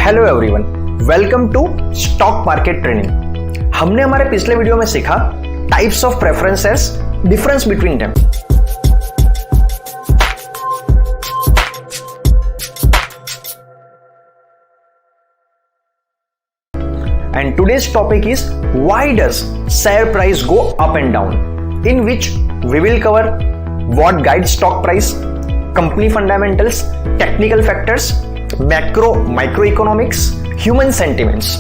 Hello everyone, welcome to stock market training. हमने हमारे पिछले वीडियो में सीखा types of preferences, difference between them. And today's topic is why does share price go up and down, in which we will cover what guides stock price, company fundamentals, technical factors, macro microeconomics, human sentiments.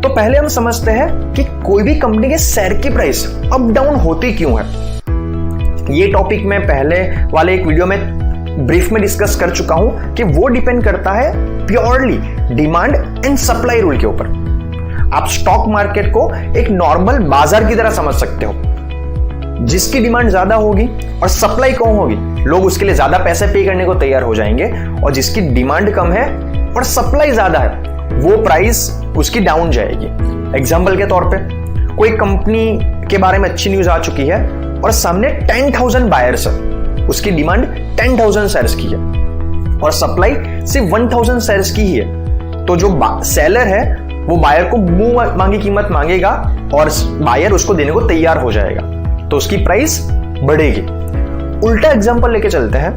तो पहले हम समझते हैं कि कोई भी company के share की प्राइस अप डाउन होती क्यों है। ये टॉपिक मैं पहले वाले एक वीडियो में ब्रीफ में डिस्कस कर चुका हूं कि वो डिपेंड करता है purely demand and supply rule के ऊपर। आप स्टॉक मार्केट को एक नॉर्मल बाजार की तरह समझ सकते हो। जिसकी डिमांड ज्यादा होगी और सप्लाई कम होगी, लोग उसके लिए ज्यादा पैसे पे करने को तैयार हो जाएंगे, और जिसकी डिमांड कम है और सप्लाई ज्यादा है, वो प्राइस उसकी डाउन जाएगी। एग्जांपल के तौर पे कोई कंपनी के बारे में अच्छी न्यूज आ चुकी है और सामने 10,000 बायर्स है, उसकी डिमांड 10,000 शेयर्स की है और सप्लाई सिर्फ 1,000 शेयर्स की ही है, तो जो सेलर है वो बायर को मुंह मांगी कीमत मांगेगा और बायर उसको देने को तैयार हो जाएगा, तो उसकी प्राइस बढ़ेगी। उल्टा एग्जांपल लेके चलते हैं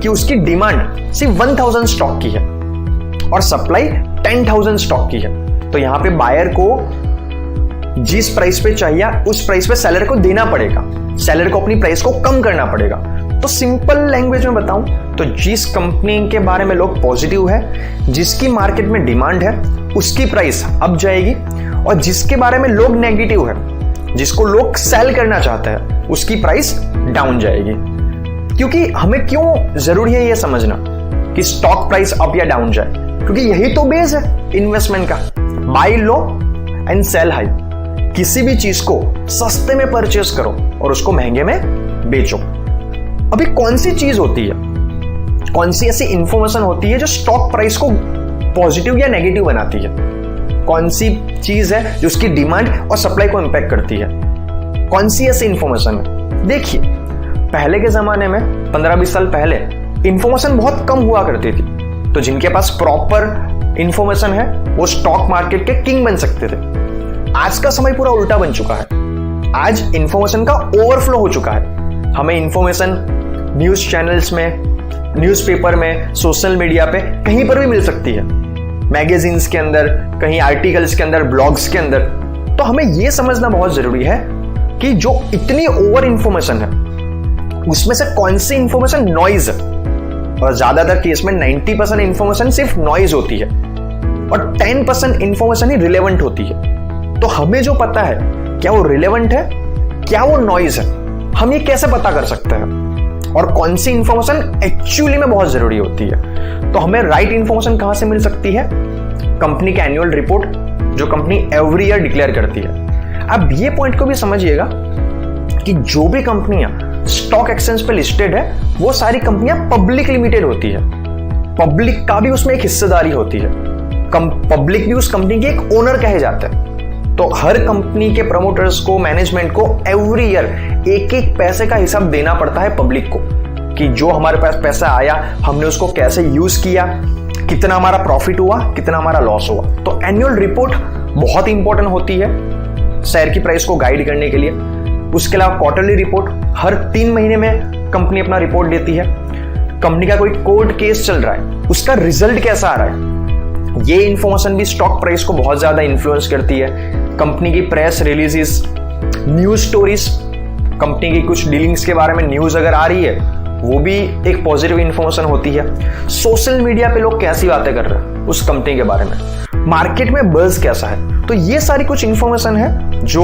कि उसकी डिमांड सिर्फ 1,000 स्टॉक की है और सप्लाई 10,000 स्टॉक की है, तो यहां पे बायर को जिस प्राइस पे चाहिए उस प्राइस पे सेलर को देना पड़ेगा, सेलर को अपनी प्राइस को कम करना पड़ेगा। तो सिंपल लैंग्वेज में बताऊं तो जिस कंपनी के बारे में लोग पॉजिटिव है, जिसकी मार्केट में डिमांड है, उसकी प्राइस अप जाएगी, और जिसके बारे में लोग नेगेटिव है, जिसको लोग सेल करना चाहते हैं, उसकी प्राइस डाउन जाएगी। क्योंकि हमें क्यों जरूरी है यह समझना कि स्टॉक प्राइस अप या डाउन जाए, क्योंकि यही तो बेस है इन्वेस्टमेंट का। Buy low and sell high. किसी भी चीज को सस्ते में परचेस करो और उसको महंगे में बेचो। अभी कौन सी चीज होती है, कौन सी ऐसी इंफॉर्मेशन होती है जो स्टॉक प्राइस को पॉजिटिव या नेगेटिव बनाती है? कौन सी चीज है जो उसकी डिमांड और सप्लाई को इंपैक्ट करती है? कौन सी ऐसी इंफॉर्मेशन है? देखिए, पहले के जमाने में 15-20 साल पहले इंफॉर्मेशन बहुत कम हुआ करती थी, तो जिनके पास प्रॉपर इंफॉर्मेशन है वो स्टॉक मार्केट के किंग बन सकते थे। आज का समय पूरा उल्टा बन चुका है। आज इंफॉर्मेशन का ओवरफ्लो हो चुका है। हमें इंफॉर्मेशन न्यूज चैनल्स में, न्यूज़पेपर में, सोशल मीडिया पे कहीं पर भी मिल सकती है, मैगजीन्स के अंदर, कहीं आर्टिकल्स के अंदर, ब्लॉग्स के अंदर। तो हमें यह समझना बहुत जरूरी है कि जो इतनी ओवर इंफॉर्मेशन है उसमें से कौन सी इंफॉर्मेशन नॉइज है, और ज्यादातर केस में 90% इंफॉर्मेशन सिर्फ नॉइज होती है और 10% इंफॉर्मेशन ही रिलेवेंट होती है। तो हमें जो पता है क्या वो रिलेवेंट है, क्या वो नॉइज है, हम ये कैसे पता कर सकते हैं, और कौन सी इंफॉर्मेशन एक्चुअली में बहुत जरूरी होती है। तो हमें राइट इंफॉर्मेशन कहां से मिल सकती है? कंपनी का एनुअल रिपोर्ट जो कंपनी एवरी ईयर डिक्लेयर करती है। अब ये पॉइंट को भी समझिएगा कि जो भी कंपनियां स्टॉक एक्सचेंज पे लिस्टेड है वो सारी कंपनियां पब्लिक लिमिटेड होती है। पब्लिक का भी उसमें एक हिस्सेदारी होती है। पब्लिक भी उस कंपनी के एक ओनर कहे जाते हैं। तो हर कंपनी के प्रमोटर्स को, मैनेजमेंट को एवरी ईयर एक एक पैसे का हिसाब देना पड़ता है पब्लिक को, कि जो हमारे पास पैसा आया हमने उसको कैसे यूज किया, कितना हमारा प्रॉफिट हुआ, कितना हमारा लॉस हुआ। तो एनुअल रिपोर्ट बहुत इंपॉर्टेंट होती है शेयर की प्राइस को गाइड करने के लिए। उसके अलावा क्वार्टरली रिपोर्ट, हर 3 महीने में कंपनी अपना रिपोर्ट देती है। कंपनी का कोई कोर्ट केस चल रहा है, उसका रिजल्ट कैसा आ रहा है, ये इंफॉर्मेशन भी स्टॉक प्राइस को बहुत ज्यादा इन्फ्लुएंस करती है। कंपनी की press releases, news stories, company की कुछ डीलिंग्स के बारे में न्यूज अगर आ रही है, वो भी एक पॉजिटिव इंफॉर्मेशन होती है। सोशल मीडिया पे लोग कैसी बातें कर रहे हैं उस कंपनी के बारे में, मार्केट में बज़ कैसा है। तो ये सारी कुछ इंफॉर्मेशन है जो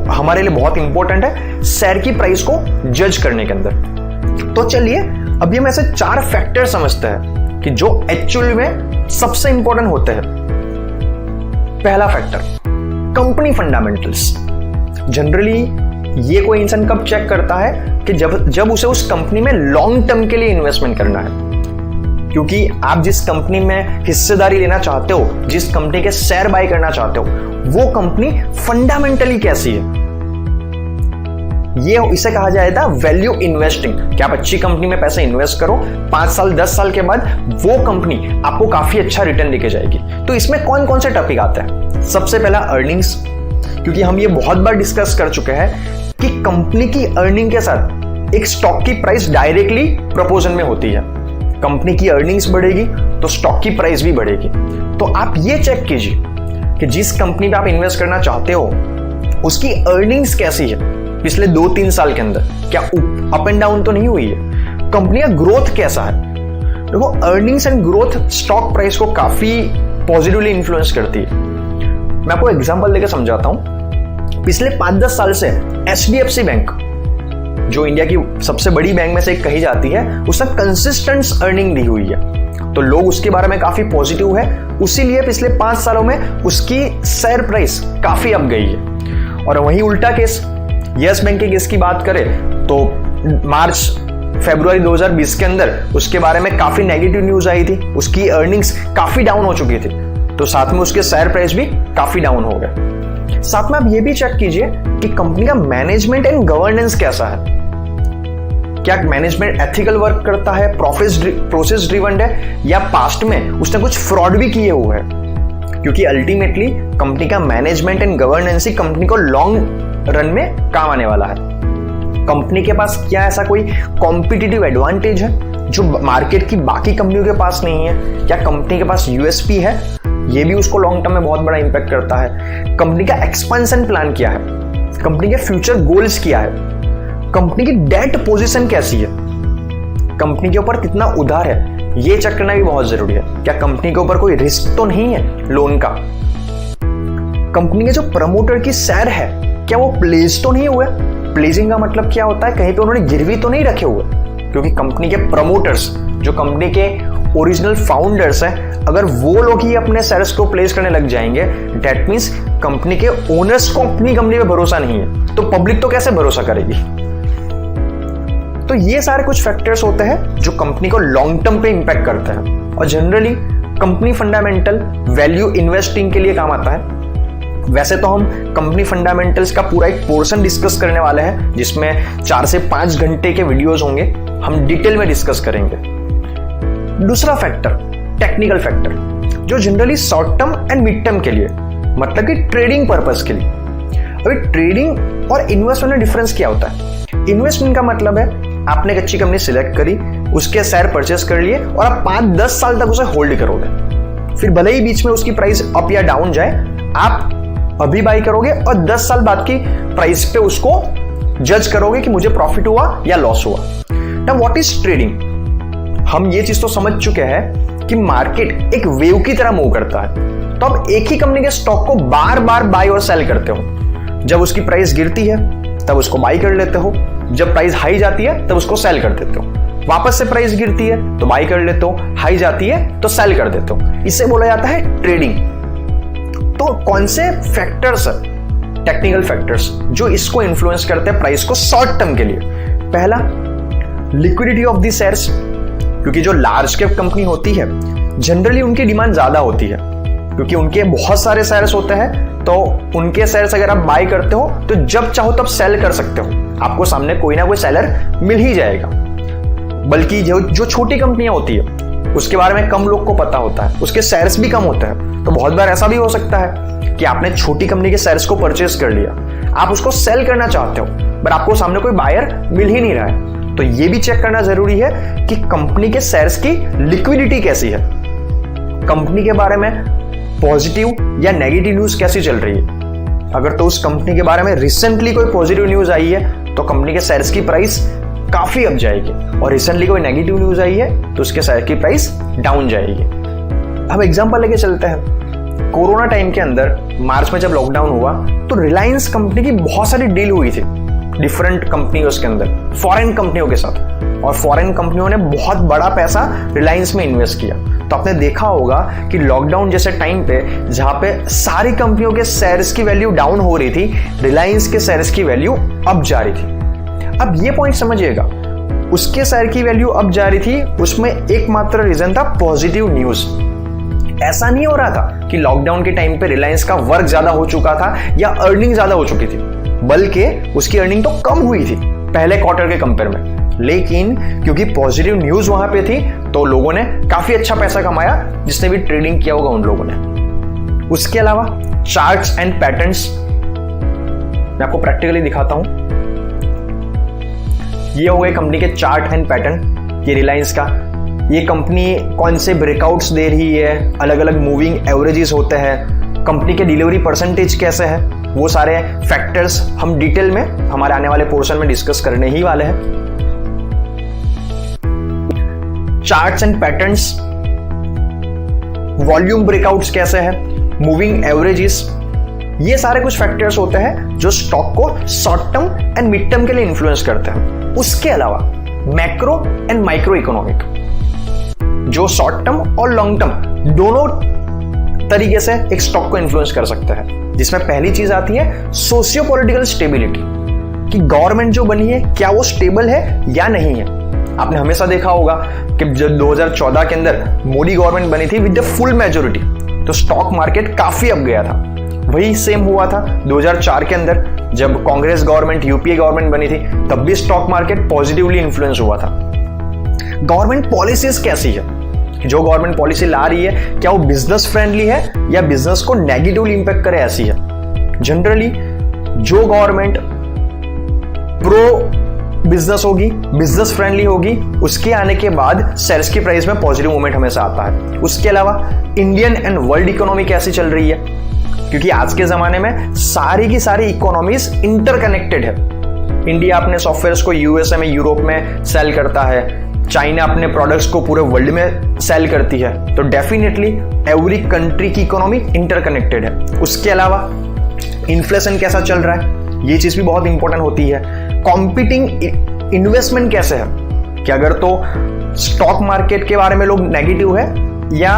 हमारे लिए बहुत इंपॉर्टेंट है शेयर की प्राइस को जज करने के अंदर। तो चलिए अभी हम ऐसे 4 फैक्टर समझते हैं कि जो एक्चुअल में सबसे इंपॉर्टेंट होते हैं। पहला फैक्टर, कंपनी फंडामेंटल्स। जनरली ये कोई इंसान कब चेक करता है कि जब उसे उस कंपनी में लॉन्ग टर्म के लिए इन्वेस्टमेंट करना है, क्योंकि आप जिस कंपनी में हिस्सेदारी लेना चाहते हो, जिस कंपनी के शेयर बाय करना चाहते हो, वो कंपनी फंडामेंटली कैसी है। इसे कहा जाता है वैल्यू इन्वेस्टिंग, कि आप अच्छी कंपनी में पैसे इन्वेस्ट करो, 5 साल 10 साल के बाद वो कंपनी आपको काफी अच्छा रिटर्न देके जाएगी। तो इसमें कौन कौन से टॉपिक आते हैं? सबसे पहला अर्निंग्स, क्योंकि हम ये बहुत बार डिस्कस कर चुके हैं कि कंपनी की अर्निंग के साथ एक स्टॉक की प्राइस डायरेक्टली प्रोपोर्शन में होती है। कंपनी की अर्निंग्स बढ़ेगी तो स्टॉक की प्राइस भी बढ़ेगी। तो आप ये चेक कीजिए कि जिस कंपनी पे आप इन्वेस्ट करना चाहते हो उसकी अर्निंग्स कैसी है पिछले 2-3 साल के अंदर, क्या अप एंड डाउन तो नहीं हुई है, कंपनी का ग्रोथ कैसा है। देखो, earnings and growth stock price को काफी पॉजिटिवली इन्फ्लुएंस करती है। मैं आपको एग्जांपल देकर समझाता हूं। पिछले 5-10 साल से HDFC बैंक, जो इंडिया की सबसे बड़ी बैंक में से एक कही जाती है, उसने कंसिस्टेंट अर्निंग दी हुई है, तो लोग उसके बारे में काफी पॉजिटिव है। उसीलिए पिछले 5 सालों में उसकी शेयर प्राइस काफी अप गई है। और वहीं उल्टा केस यस बैंक के केस की बात करें तो फरवरी 2020 के अंदर उसके बारे में काफी नेगेटिव न्यूज आई थी, उसकी अर्निंग्स काफी डाउन हो चुकी थी, तो साथ में उसके शेयर प्राइस भी काफी डाउन हो गए। साथ में आप ये भी चेक कीजिए कि कंपनी का मैनेजमेंट एंड गवर्नेंस कैसा है। क्या मैनेजमेंट एथिकल वर्क करता है, प्रोसेस ड्रिवन है, या पास्ट में उसने कुछ फ्रॉड भी किए हुए हैं। क्योंकि अल्टीमेटली कंपनी का management and governance he company को लॉन्ग रन में काम आने वाला है। कंपनी के पास क्या ऐसा कोई कॉम्पिटिटिव एडवांटेज है जो मार्केट की बाकी कंपनियों के पास नहीं है? क्या कंपनी के पास यूएसपी है? ये भी उसको लॉन्ग टर्म में बहुत बड़ा इंपैक्ट करता है। कंपनी का एक्सपेंशन प्लान क्या है, कंपनी के फ्यूचर गोल्स क्या है, कंपनी की डेट पोजीशन कैसी है, कंपनी के ऊपर कितना उधार है, ये चेक करना भी बहुत जरूरी है। क्या कंपनी के ऊपर कोई रिस्क तो नहीं है लोन का? कंपनी के जो प्रमोटर की शेयर है क्या वो प्लेज तो नहीं हुए? प्लेजिंग का मतलब क्या होता है, कहीं पे उन्होंने गिरवी तो नहीं रखे हुए? क्योंकि कंपनी के प्रमोटर्स, जो कंपनी के ओरिजिनल फाउंडर्स हैं, अगर वो लोग ही अपने शेयर्स को प्लेस करने लग जाएंगे, दैट मींस कंपनी के ओनर्स को अपनी कंपनी पे भरोसा नहीं है, तो पब्लिक तो कैसे भरोसा करेगी? तो ये सारे कुछ फैक्टर्स होते हैं जो कंपनी को लॉन्ग टर्म पे इंपैक्ट करते हैं। और generally company fundamental value investing के लिए काम आता है। वैसे तो हम कंपनी फंडामेंटल्स का पूरा एक पोर्शन डिस्कस करने वाले हैं, जिसमें 4 से 5 घंटे के वीडियोस होंगे, हम डिटेल में डिस्कस करेंगे। दूसरा फैक्टर, टेक्निकल फैक्टर, जो generally short term and mid term के लिए, मतलब कि ट्रेडिंग पर्पस के लिए। अभी ट्रेडिंग और इन्वेस्टमेंट में डिफरेंस क्या होता है? इन्वेस्टमेंट का मतलब है आपने एक अच्छी कंपनी सिलेक्ट करी, उसके शेयर परचेस कर लिए और आप 5-10 साल तक उसे होल्ड करोगे। फिर भले ही बीच में उसकी प्राइस अप या डाउन जाए, आप अभी बाई करोगे और 10 साल बाद की प्राइस पे उसको जज करोगे कि मुझे प्रॉफिट हुआ या लॉस हुआ। Now what is trading? हम ये चीज तो समझ चुके हैं कि मार्केट एक वेव की तरह मूव करता है, तो आप एक ही कंपनी के स्टॉक को बार बार बाई और सेल करते हो। जब उसकी प्राइस गिरती है तब उसको बाई कर लेते हो, जब प्राइस हाई जाती है तब उसको सेल कर देते हो, वापस से प्राइस गिरती है तो बाई कर लेते हो, हाई जाती है तो सेल कर देते हो। इसे बोला जाता है ट्रेडिंग। तो कौन से फैक्टर्स, टेक्निकल फैक्टर्स, जो इसको इन्फ्लुएंस करते हैं प्राइस को शॉर्ट टर्म के लिए? पहला, लिक्विडिटी ऑफ दी शेयर्स, क्योंकि जो लार्ज कैप कंपनी होती है जनरली उनकी डिमांड ज्यादा होती है, क्योंकि उनके बहुत सारे शेयर्स होते हैं, तो उनके शेयर्स अगर आप बाय करते हो तो जब चाहो तब सेल कर सकते हो, आपको सामने कोई ना कोई सेलर मिल ही जाएगा। बल्कि जो छोटी कंपनियां होती है उसके बारे में कम लोग को पता होता है, उसके शेयर्स भी कम होते हैं, तो बहुत बार ऐसा भी हो सकता है कि आपने छोटी कंपनी के शेयर्स को परचेस कर लिया, आप उसको सेल करना चाहते हो, पर आपको सामने कोई बायर मिल ही नहीं रहा है। तो ये भी चेक करना जरूरी है कि कंपनी के शेयर्स की लिक्विडिटी कैसी है, कंपनी के बारे में पॉजिटिव या नेगेटिव न्यूज कैसी चल रही है। अगर तो उस कंपनी के बारे में रिसेंटली कोई पॉजिटिव न्यूज आई है तो कंपनी के शेयर्स की प्राइस काफी अप जाएगी, और रिसेंटली कोई नेगेटिव न्यूज आई है तो उसके शेयर की प्राइस डाउन जाएगी। हम एग्जांपल लेके चलते हैं। कोरोना टाइम के अंदर मार्च में जब लॉकडाउन हुआ तो रिलायंस कंपनी की बहुत सारी डील हुई थी डिफरेंट कंपनियों के अंदर, फॉरेन कंपनियों के साथ, और फॉरेन कंपनियों ने बहुत बड़ा पैसा रिलायंस में इन्वेस्ट किया। तो आपने देखा होगा कि लॉकडाउन जैसे टाइम पे जहां पे सारी कंपनियों के शेयर्स की वैल्यू डाउन हो रही थी, रिलायंस के शेयर्स की वैल्यू अप जा रही थी। अब ये पॉइंट समझिएगा, उसके शेयर की वैल्यू अप जा रही थी, उसमें एकमात्र रीजन था पॉजिटिव न्यूज। ऐसा नहीं हो रहा था कि लॉकडाउन के टाइम पे रिलायंस का वर्क ज्यादा हो चुका था या अर्निंग ज्यादा हो चुकी थी। बल्कि उसकी अर्निंग तो कम हुई थी पहले क्वार्टर के कंपेयर में, लेकिन क्योंकि पॉजिटिव न्यूज वहां पे थी तो लोगों ने काफी अच्छा पैसा कमाया, जिसने भी ट्रेडिंग किया होगा उन लोगों ने। उसके अलावा चार्ट्स एंड पैटर्न्स मैं आपको प्रैक्टिकली दिखाता हूं। ये हो गए कंपनी के चार्ट एंड पैटर्न। ये रिलायंस का, ये कंपनी कौन से ब्रेकआउट्स दे रही है, अलग अलग मूविंग एवरेजेस होते हैं, कंपनी के डिलीवरी परसेंटेज कैसे है, वो सारे फैक्टर्स हम डिटेल में हमारे आने वाले पोर्शन में डिस्कस करने ही वाले हैं। Charts and patterns, volume breakouts कैसे है, मूविंग एवरेजेस, ये सारे कुछ फैक्टर्स होते हैं जो स्टॉक को short term and mid term के लिए इन्फ्लुएंस करते हैं। उसके अलावा मैक्रो एंड माइक्रो इकोनॉमिक, जो शॉर्ट टर्म और लॉन्ग टर्म दोनों तरीके से एक स्टॉक को इन्फ्लुएंस कर सकते हैं, जिसमें पहली चीज आती है सोशियो पॉलिटिकल स्टेबिलिटी, कि गवर्नमेंट जो बनी है क्या वो स्टेबल है या नहीं है। आपने हमेशा देखा होगा कि जब 2014 के अंदर मोदी गवर्नमेंट बनी थी विद द फुल मेजोरिटी, तो स्टॉक मार्केट काफी अप गया था। वही सेम हुआ था 2004 के अंदर, जब कांग्रेस गवर्नमेंट, यूपीए गवर्नमेंट बनी थी, तब भी स्टॉक मार्केट पॉजिटिवली इन्फ्लुएंस हुआ था। गवर्नमेंट पॉलिसीज कैसी है, जो गवर्नमेंट पॉलिसी ला रही है क्या वो बिजनेस फ्रेंडली है या बिजनेस को नेगेटिवली इंपैक्ट करे, ऐसी है। जनरली जो गवर्नमेंट प्रो बिजनेस होगी, बिजनेस फ्रेंडली होगी, उसके आने के बाद शेयर्स की प्राइस में पॉजिटिव मूवमेंट हमेशा आता है। उसके अलावा इंडियन एंड वर्ल्ड इकोनॉमी कैसी चल रही है, क्योंकि आज के जमाने में सारी की सारी इकोनॉमीज इंटरकनेक्टेड है। इंडिया अपने सॉफ्टवेयर्स को यूएसए में, यूरोप में सेल करता है, चाइना अपने प्रोडक्ट्स को पूरे वर्ल्ड में सेल करती है, तो डेफिनेटली एवरी कंट्री की इकोनॉमी इंटरकनेक्टेड है। उसके अलावा इन्फ्लेशन कैसा चल रहा है, ये चीज भी बहुत इंपॉर्टेंट होती है। कॉम्पिटिंग इन्वेस्टमेंट कैसे है, कि अगर तो स्टॉक मार्केट के बारे में लोग नेगेटिव है या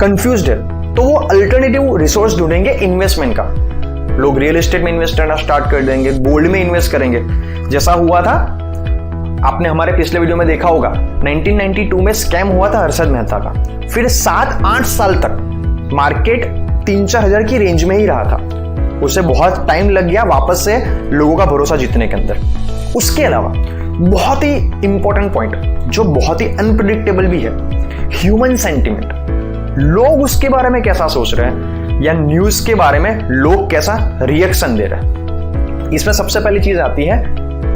कंफ्यूज्ड है, तो वो अल्टरनेटिव रिसोर्स ढूंढेंगे इन्वेस्टमेंट का। लोग रियल एस्टेट में इन्वेस्ट करना स्टार्ट कर देंगे, गोल्ड में इन्वेस्ट करेंगे, जैसा हुआ था आपने हमारे पिछले वीडियो में देखा होगा 1992 में स्कैम हुआ था हर्षद मेहता का। फिर 7-8 साल तक मार्केट 3-4 हजार की रेंज में ही रहा था, उसे बहुत टाइम लग गया वापस से लोगों का भरोसा जीतने के अंदर। उसके अलावा बहुत ही इंपॉर्टेंट पॉइंट जो बहुत ही अनप्रेडिक्टेबल भी है, ह्यूमन सेंटिमेंट। लोग उसके बारे में कैसा सोच रहे हैं या न्यूज के बारे में लोग कैसा रिएक्शन दे रहे हैं। इसमें सबसे पहली चीज आती है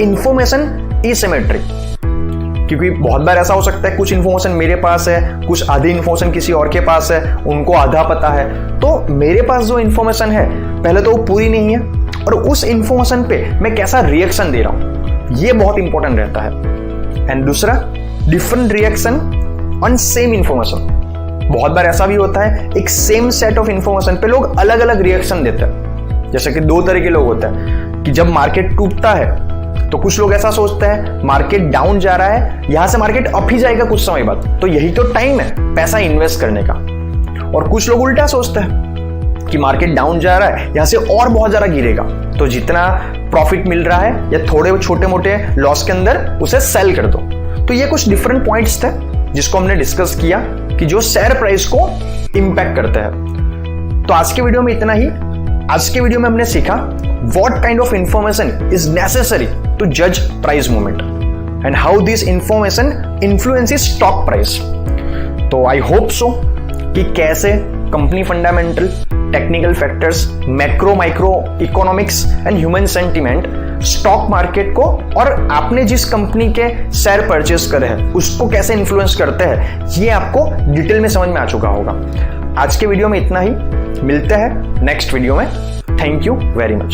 इंफॉर्मेशन एसिमेट्रिक, क्योंकि बहुत बार ऐसा हो सकता है कुछ इंफॉर्मेशन मेरे पास है, कुछ आधी इंफॉर्मेशन किसी और के पास है, उनको आधा पता है, तो मेरे पास जो इंफॉर्मेशन है पहले तो वो पूरी नहीं है, और उस इंफॉर्मेशन पे मैं कैसा रिएक्शन दे रहा हूं, ये बहुत इंपॉर्टेंट रहता है। एंड दूसरा, different reaction on same information. बहुत बार ऐसा भी होता है एक सेम सेट ऑफ इंफॉर्मेशन पे लोग अलग अलग रिएक्शन देते हैं। जैसे कि दो तरह के लोग होते हैं कि जब मार्केट टूटता है तो कुछ लोग ऐसा सोचते हैं मार्केट डाउन जा रहा है, यहां से मार्केट अप ही जाएगा कुछ समय बाद, तो यही तो टाइम है पैसा इन्वेस्ट करने का। और कुछ लोग उल्टा सोचते हैं कि मार्केट डाउन जा रहा है, यहां से और बहुत ज्यादा गिरेगा, तो जितना प्रॉफिट मिल रहा है या थोड़े छोटे मोटे लॉस के अंदर उसे सेल कर दो। तो ये कुछ डिफरेंट पॉइंट्स थे जिसको हमने डिस्कस किया कि जो शेयर प्राइस को इंपैक्ट करते हैं। तो आज के वीडियो में इतना ही। आज के वीडियो में हमने सीखा what kind of information is necessary to judge price movement and how this information influences stock price. तो I hope so कि कैसे company fundamental, technical factors, macro micro economics and human sentiment stock market को और आपने जिस company के share purchase करे हैं उसको कैसे इन्फ्लुएंस करते हैं, ये आपको डिटेल में समझ में आ चुका होगा। आज के वीडियो में इतना ही, मिलते हैं नेक्स्ट वीडियो में। Thank you very much.